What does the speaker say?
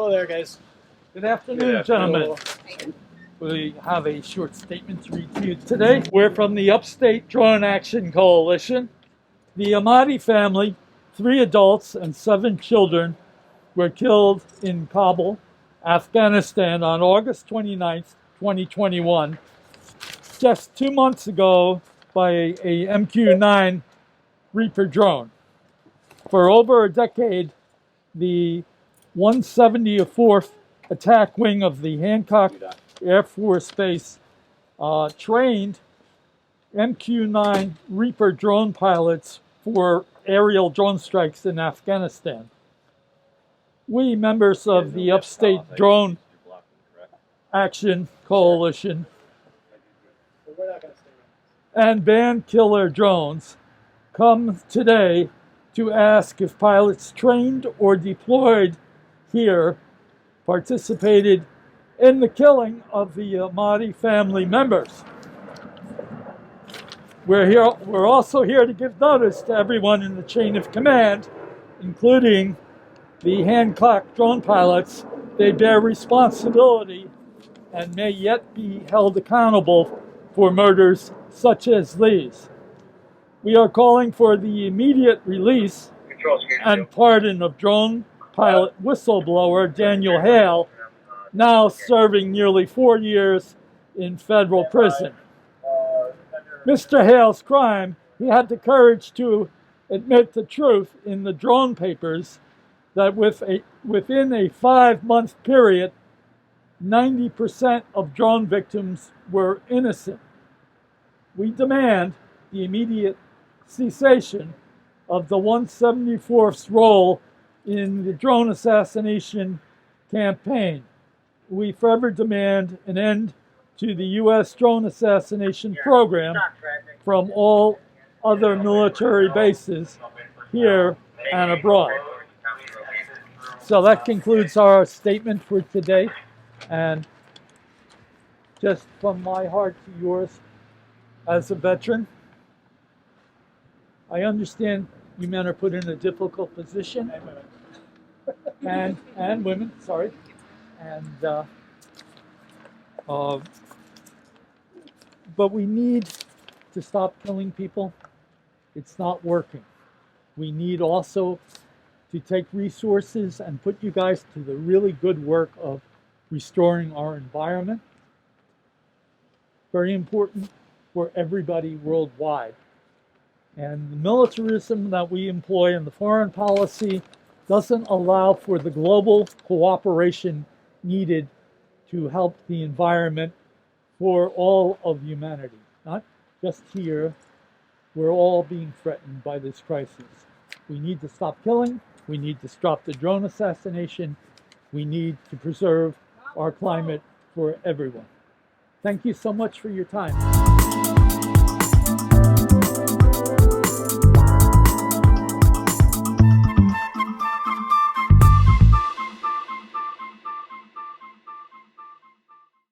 Hello there, guys. Good afternoon, gentlemen. We have a short statement to read to you today. We're from the Upstate Drone Action Coalition. The Ahmadi family, 3 adults and 7 children, were killed in Kabul, Afghanistan on August 29th, 2021, just 2 months ago by a MQ-9 Reaper drone. For over a decade, the 174th Attack Wing of the Hancock Air Force Base trained MQ-9 Reaper drone pilots for aerial drone strikes in Afghanistan. We, members of the Upstate Drone Action Coalition and Band Killer Drones, come today to ask if pilots trained or deployed here participated in the killing of the Ahmadi family members. We're also here to give notice to everyone in the chain of command, including the Hancock drone pilots. They bear responsibility and may yet be held accountable for murders such as these. We are calling for the immediate release and pardon of drone pilot whistleblower Daniel Hale, now serving nearly 4 years in federal prison. Mr. Hale's crime, he had the courage to admit the truth in the drone papers that within a 5-month period, 90% of drone victims were innocent. We demand the immediate cessation of the 174th's role in the drone assassination campaign. We forever demand an end to the U.S. drone assassination program from all other military bases here and abroad. So that concludes our statement for today. And just from my heart to yours, as a veteran, I understand you men are put in a difficult position. And women, sorry. And but we need to stop killing people. It's not working. We need also to take resources and put you guys to the really good work of restoring our environment. Very important for everybody worldwide. And the militarism that we employ in the foreign policy doesn't allow for the global cooperation needed to help the environment for all of humanity. Not just here. We're all being threatened by this crisis. We need to stop killing. We need to stop the drone assassination. We need to preserve our climate for everyone. Thank you so much for your time.